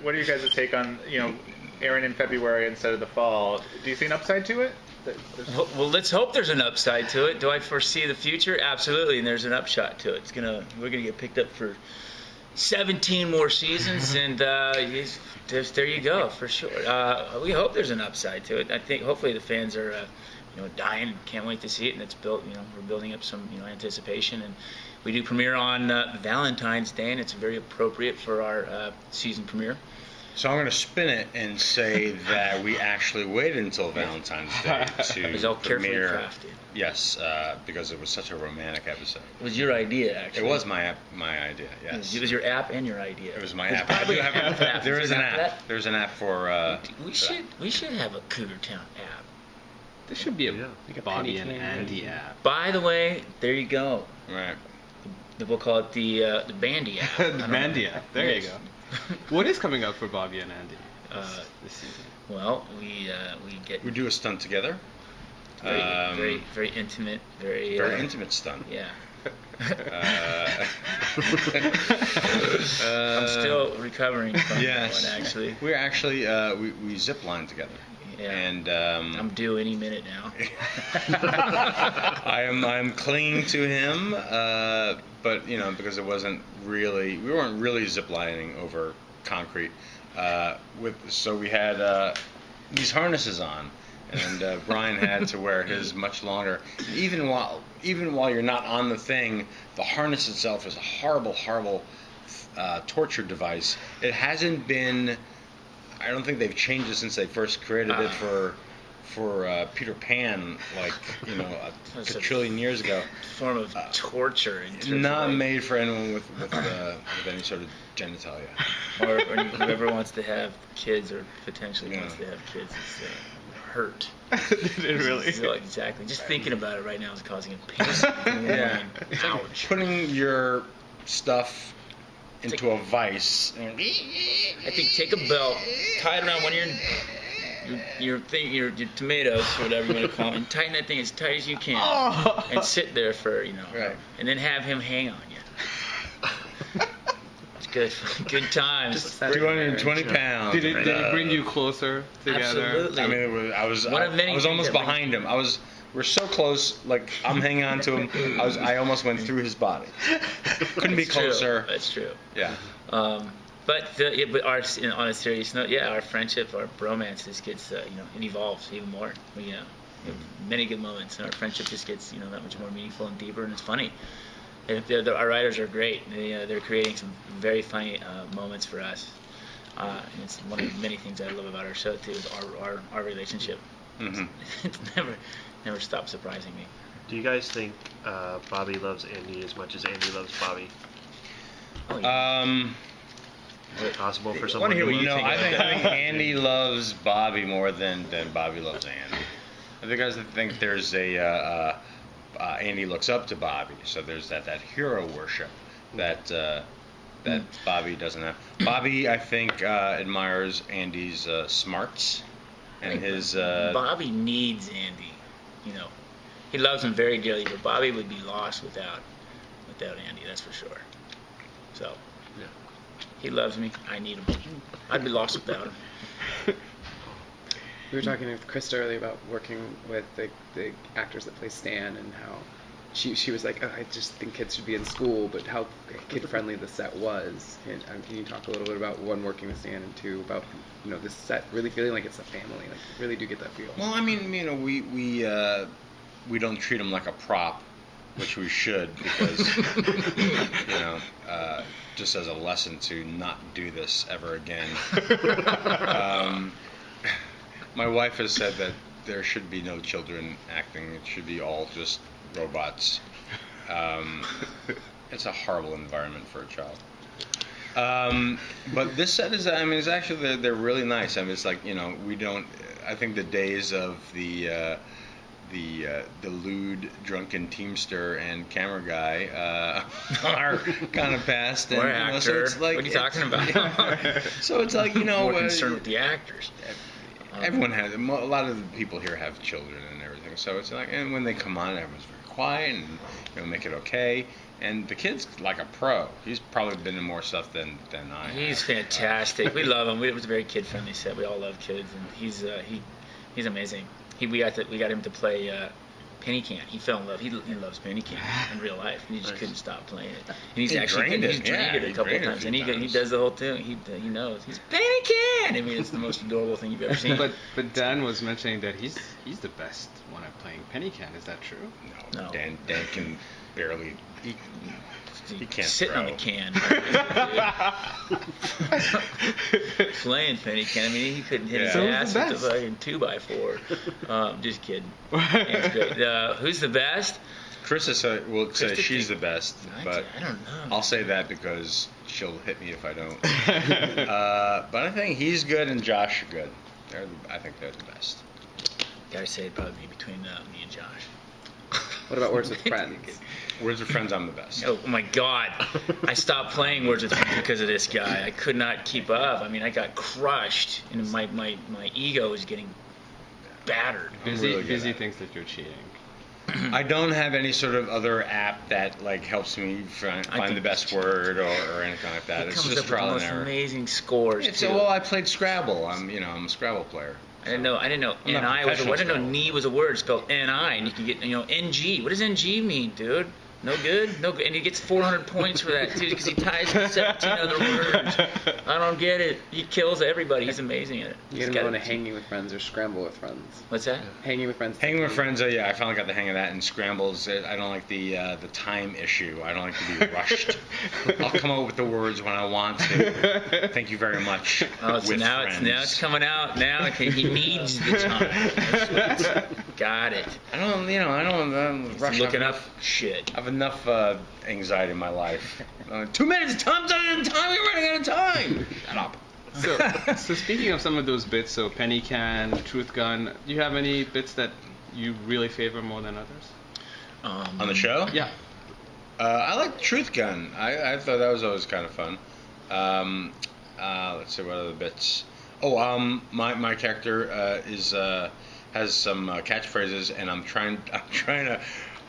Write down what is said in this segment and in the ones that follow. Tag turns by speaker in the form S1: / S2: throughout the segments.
S1: what are you guys' take on airing in February instead of the fall? Do you see an upside to it?
S2: Well, let's hope there's an upside to it. Do I foresee the future? Absolutely, and there's an upshot to it. We're gonna get picked up for 17 more seasons, and there you go for sure. We hope there's an upside to it. I think hopefully the fans are dying, can't wait to see it, and it's built. We're building up some anticipation, and we do premiere on Valentine's Day, and it's very appropriate for our season premiere.
S3: So I'm going to spin it and say that we actually waited until Valentine's Day to
S2: it was all carefully
S3: premiere.
S2: Crafted.
S3: Yes, because it was such a romantic episode.
S2: It was your idea, actually.
S3: It was my idea. Yes.
S2: It was your app and your idea.
S3: It was my app. I do have an app. There is an app. There's an app for.
S2: We should have a Cougar Town app.
S4: There should be a Bobby and Andy app.
S2: By the way, there you go.
S3: Right.
S2: We'll call it the Bandy app.
S4: The Bandy app. There you go. What is coming up for Bobby and Andy this season?
S2: Well, we
S3: do a stunt together.
S2: Very intimate. Very
S3: intimate stunt.
S2: Yeah. I'm still recovering from that one, actually.
S3: We're actually we zip line together.
S2: Yeah.
S3: And
S2: I'm due any minute now.
S3: I'm clinging to him, but because we weren't really ziplining over concrete. So we had these harnesses on, and Brian had to wear his much longer. Even while you're not on the thing, the harness itself is a horrible torture device. It hasn't been. I don't think they've changed it since they first created it for Peter Pan, a quadrillion years ago.
S2: Form of torture.
S3: Not made for anyone with any sort of genitalia.
S2: Or whoever wants to have kids or potentially wants to have kids is hurt.
S4: Did it really?
S2: Exactly. Just thinking about it right now is causing a pain.
S3: Yeah.
S2: Ouch.
S3: Putting your stuff into a vice.
S2: I think take a belt, tie it around one of your tomatoes, or whatever you want to call it, and tighten that thing as tight as you can, and sit there for
S3: right.
S2: and then have him hang on you. It's good times.
S3: 220 pounds.
S4: Did it bring you closer together?
S2: Absolutely.
S3: I mean, I was almost behind him. We're so close, I'm hanging on to him. I almost went through his body. Couldn't be closer.
S2: That's true.
S3: Yeah.
S2: But on a serious note, our friendship, our bromance just gets, it evolves even more. We have many good moments, and our friendship just gets, that much more meaningful and deeper, and it's funny. Our writers are great. They're creating some very funny moments for us. And it's one of the many things I love about our show too, is our relationship.
S3: Mm-hmm.
S2: It's never stopped surprising me.
S5: Do you guys think Bobby loves Andy as much as Andy loves Bobby?
S2: Oh, yeah.
S5: Is it possible for
S3: I
S5: someone?
S3: want to hear what you think. I think Andy loves Bobby more than Bobby loves Andy. I think there's Andy looks up to Bobby, so there's that hero worship that Bobby doesn't have. Bobby, I think, admires Andy's smarts and his.
S2: Bobby needs Andy. He loves him very dearly, but Bobby would be lost without Andy. That's for sure. So.
S5: Yeah.
S2: He loves me. I need him. I'd be lost without him.
S6: We were talking with Krista earlier about working with the actors that play Stan, and how she was like, I just think kids should be in school, but how kid-friendly the set was. Can you talk a little bit about, one, working with Stan, and two, about this set really feeling like it's a family, like you really do get that feel?
S3: Well, I mean, we don't treat him like a prop, which we should, because just as a lesson to not do this ever again. My wife has said that there should be no children acting. It should be all just robots. It's a horrible environment for a child. But this set is, it's actually, they're really nice. It's like, we don't, I think the days of the lewd, drunken teamster and camera guy are kind of past.
S2: Or
S3: and,
S2: actor.
S3: So it's like,
S2: what are you talking about?
S3: So it's like,
S2: more concerned with the actors.
S3: Everyone has, a lot of the people here have children and everything. So it's like, and when they come on, everyone's very quiet and make it okay. And the kid's like a pro. He's probably been in more stuff than I.
S2: He's
S3: have.
S2: fantastic. We love him. It was a very kid-friendly set. We all love kids, and he's amazing. We got him to play penny can. He fell in love. He loves penny can in real life. And he just couldn't stop playing it. And he's drained it a couple of times. And he does the whole thing. He knows. He's penny can. I mean, it's the most adorable thing you've ever seen.
S4: But Dan was mentioning that he's the best one at playing penny can. Is that true?
S3: No. Dan can barely. He can't
S2: sitting
S3: throw.
S2: on the can. Playing penny can. I mean, he couldn't hit his
S4: So
S2: ass
S4: who's the
S2: with a fucking 2x4. Just kidding. It's great. Who's the best?
S3: Krista will say
S2: Krista
S3: she's the
S2: think-
S3: best, but
S2: I don't know.
S3: I'll say that because she'll hit me if I don't. But I think he's good and Josh are good. I think they're the best.
S2: Gotta say, it'd probably be between me and Josh.
S6: What about Words with Friends?
S3: Words with Friends, I'm the best.
S2: Oh my God! I stopped playing Words with Friends because of this guy. I could not keep up. I mean, I got crushed, and my ego was getting battered.
S4: Busy
S3: really good at it.
S4: thinks that you're cheating.
S3: I don't have any sort of other app that like helps me find the best word or anything like that.
S2: He
S3: It's
S2: comes
S3: just
S2: up with the
S3: trial and
S2: most
S3: error.
S2: amazing scores too.
S3: Well, I played Scrabble. I'm a Scrabble player.
S2: I didn't know
S3: I'm not
S2: NI was a
S3: professional
S2: word. I didn't know
S3: Scrabble.
S2: knee was a word spelled NI, and you can get NG. What does NG mean, dude? No good? No good. And he gets 400 points for that, too, because he ties 17 other words. I don't get it. He kills everybody. He's amazing at it.
S6: You get him on a Hanging with Friends or Scramble with Friends.
S2: What's that?
S6: Hanging with Friends.
S3: Hanging with Friends, I finally got the hang of that. And Scrambles, I don't like the time issue. I don't like to be rushed. I'll come up with the words when I want to. Thank you very much.
S2: Oh, so
S3: with
S2: now
S3: friends.
S2: it's coming out. Now he needs the time. Got it.
S3: I don't rush.
S2: Looking up shit.
S3: I have enough anxiety in my life. 2 minutes. Time's out of time. We're running out of time. Shut up.
S4: So speaking of some of those bits, so penny can, truth gun, do you have any bits that you really favor more than others?
S3: On the show?
S4: Yeah.
S3: I like Truth Gun. I thought that was always kind of fun. Let's see what other bits. Oh, my character has some catchphrases, and I'm trying to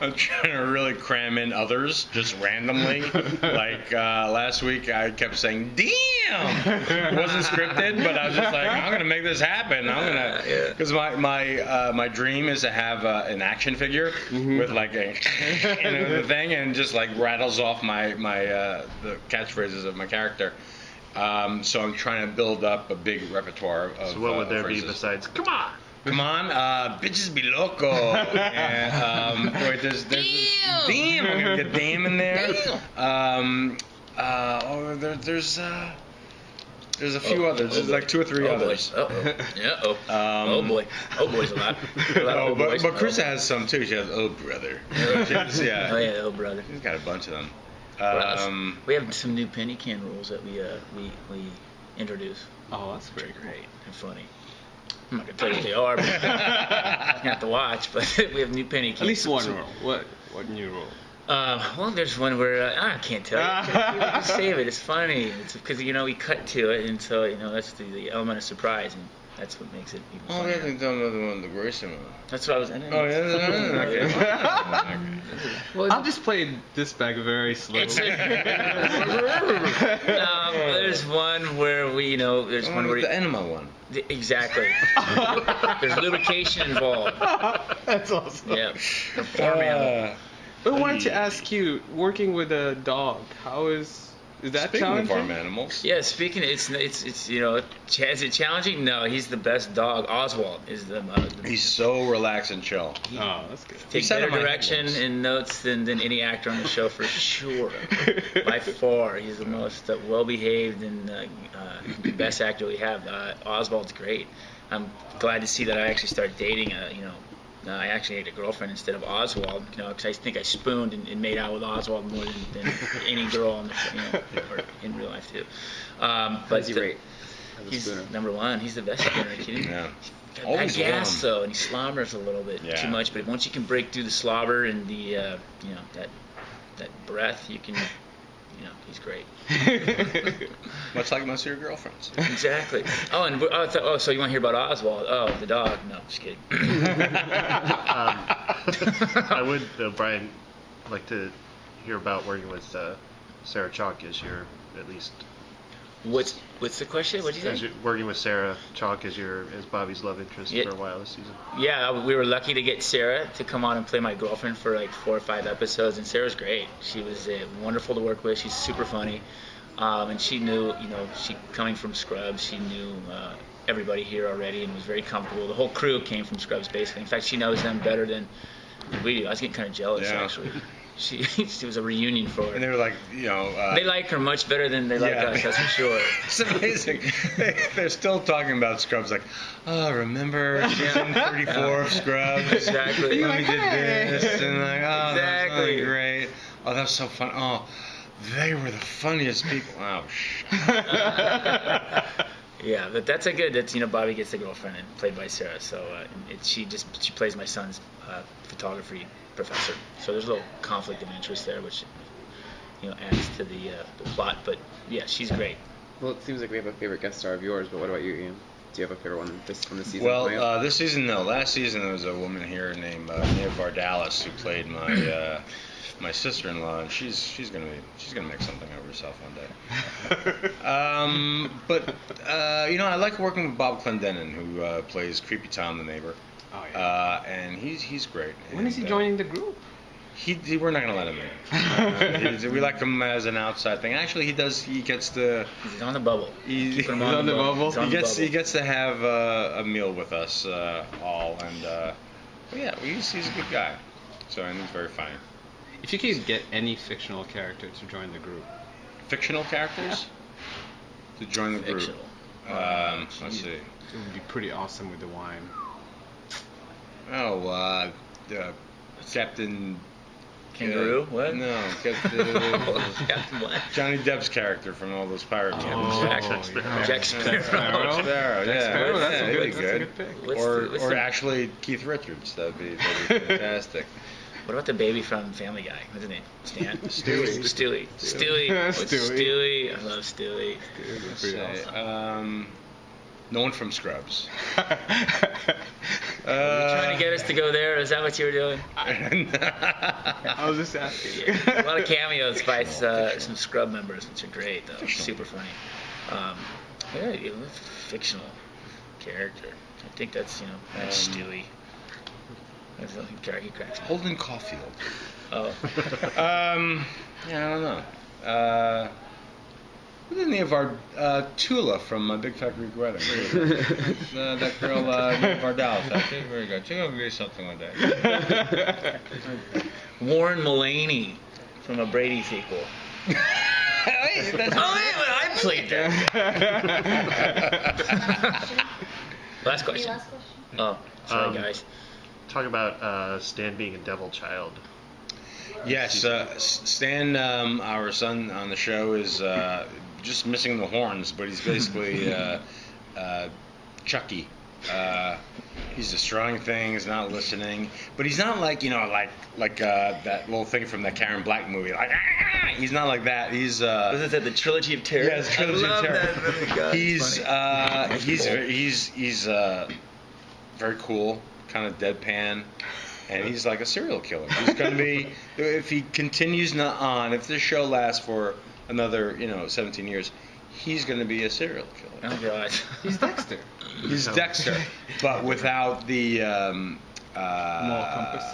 S3: really cram in others just randomly. Like last week, I kept saying "damn." It wasn't scripted, but I was just like, I'm gonna make this happen. I'm gonna, because my dream is to have an action figure with like a the thing, and just like rattles off the catchphrases of my character. So I'm trying to build up a big repertoire of.
S5: So what would there
S3: phrases.
S5: be besides "Come on"?
S3: Come on, bitches be loco. And, wait, there's damn. I'm gonna get damn in there. There's a few others. There's like 2 or 3 others.
S2: Oh boy. Oh boy's a lot.
S3: But Chris has some too. She has oh brother. Yeah.
S2: Oh yeah, oh brother.
S3: She's got a bunch of them.
S2: We have some new penny can rules that we introduce.
S4: Oh, that's pretty
S2: Great and funny. I'm not gonna tell you what they are, but you have to watch. But we have new penny cans.
S4: At least one rule. What new rule?
S2: Well, there's one where I can't tell you. You can save it. It's funny. It's because we cut to it, and so that's the element of surprise, and that's what makes it even
S3: Oh,
S2: funnier.
S3: yeah, they've done another one, the Grayson one.
S2: That's what I was.
S3: Oh, yeah.
S6: Well,
S4: I'll just play this back very slowly.
S2: There's one where there's one where
S3: the enema one.
S2: Exactly. There's lubrication involved.
S4: That's awesome.
S2: Yeah. The farm animal.
S4: But I wanted to ask you, working with a dog, how is that
S3: Speaking of
S4: challenging?
S3: farm animals.
S2: Yeah, speaking, is it challenging? No, he's the best dog. Oswald is the
S3: He's so relaxed and chill.
S4: Oh, that's good.
S2: takes
S3: said
S2: better
S3: it might
S2: direction
S3: once.
S2: and notes than any actor on the show for sure. By far, he's the most well-behaved and best actor we have. Oswald's great. I'm glad to see that I actually started dating I actually had a girlfriend instead of Oswald, because I think I spooned and made out with Oswald more than any girl on the show, or in real life too. But
S6: Is he rate?
S2: he's number 1. He's the best spooner.
S3: Yeah.
S2: Got
S3: Always
S2: gas
S3: warm.
S2: though, and he slobbers a little bit
S3: Yeah.
S2: too much. But once you can break through the slobber and the that breath, you can. He's great.
S3: Much like most of your girlfriends.
S2: Exactly. Oh, and so you want to hear about Oswald? Oh, the dog? No, just kidding.
S5: I would, Brian, like to hear about working with Sarah Chalk as your, at least.
S2: What's the question? What did you say?
S5: Working with Sarah Chalk as Bobby's love interest
S2: Yeah.
S5: for a while this season.
S2: Yeah, we were lucky to get Sarah to come on and play my girlfriend for like 4 or 5 episodes, and Sarah's great. She was wonderful to work with. She's super funny, and she knew, she coming from Scrubs, she knew everybody here already and was very comfortable. The whole crew came from Scrubs basically. In fact, she knows them better than we do. I was getting kind of jealous actually. She was a reunion for her.
S3: And they were like,
S2: they like her much better than they like us, that's for sure.
S3: It's amazing. They're still talking about Scrubs, like, oh, remember season 34 of Scrubs?
S2: Exactly.
S3: When we did this, and like, oh, that was really
S2: Exactly.
S3: great. Oh, that was so fun. Oh, they were the funniest people. Oh,
S2: Yeah, but that's Bobby gets the girlfriend and played by Sarah, so she plays my son's photography professor. So there's a little conflict of interest there, which adds to the plot. But yeah, she's great.
S6: Well, it seems like we have a favorite guest star of yours, but what about you, Ian? Do you have a favorite one from this season?
S3: Well, this season, no. Last season, there was a woman here named Nia Vardalos who played my sister-in-law, and she's gonna make something of herself one day. But I like working with Bob Clendenin, who plays Creepy Tom the neighbor.
S4: Oh, yeah.
S3: And he's great.
S4: When is he joining the group?
S3: We're not gonna let him in. We like him as an outside thing. Actually, he gets to.
S2: He's on the bubble.
S3: He's
S4: on the bubble.
S3: He gets to have a meal with us all, and he's a good guy. So and he's very funny.
S4: If you could get any fictional character to join the group.
S3: Fictional characters to join the group.
S2: Fictional.
S3: Let's see.
S4: It would be pretty awesome with the wine.
S3: Oh, Captain
S2: Kangaroo? What?
S3: No, Captain
S2: Captain what?
S3: Johnny Depp's character from all those pirate movies.
S2: Jack Sparrow.
S3: Jack Sparrow, yeah.
S4: Sparrow, that's a
S3: that'd be
S4: good pick.
S3: Or actually Keith Richards. That'd be fantastic.
S2: What about the baby from Family Guy? What's his name? Stan?
S3: Stewie.
S2: Stewie. I love Stewie.
S4: Pretty awesome.
S3: No one from Scrubs.
S2: Were you trying to get us to go there? Is that what you were doing?
S4: I was just asking.
S2: A lot of cameos by some Scrub members, which are great, though. Super funny. Fictional character. I think that's, that's Stewie. That's the he cracks me.
S3: Holden Caulfield.
S2: Oh.
S3: I don't know. What's the name of our Tula from Big Fat Greek Wedding? That girl, Vardalos. Actually, very good. She's gonna do something like that.
S2: Warren Mulaney from a Brady sequel. I played that. Last question. Oh, sorry, guys.
S5: Talk about Stan being a devil child.
S3: Yes, Stan, our son on the show, is just missing the horns, but he's basically Chucky. He's destroying things, not listening, but he's not like that little thing from that Karen Black movie. Like he's not like that. He's
S2: Was it the Trilogy of Terror?
S3: Yes, Trilogy of Terror.
S2: That movie. God,
S3: he's very cool, kind of deadpan. And he's like a serial killer. He's going to be, if he continues on, if this show lasts for another, 17 years, he's going to be a serial killer.
S2: Oh God.
S4: He's Dexter.
S3: He's Dexter, but without the
S4: Moral compass.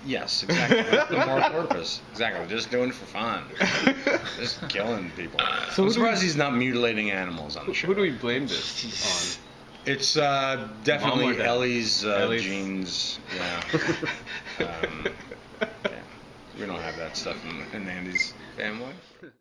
S3: Yes, exactly. The moral purpose. Exactly. Just doing it for fun. Just killing people.
S4: So
S3: I'm surprised he's not mutilating animals on the show.
S4: Who do we blame this on?
S3: It's
S4: Mom or
S3: definitely
S4: Dad?
S3: Ellie's
S4: Ellie's.
S3: genes. Yeah. Yeah. We don't have that stuff in Andy's family.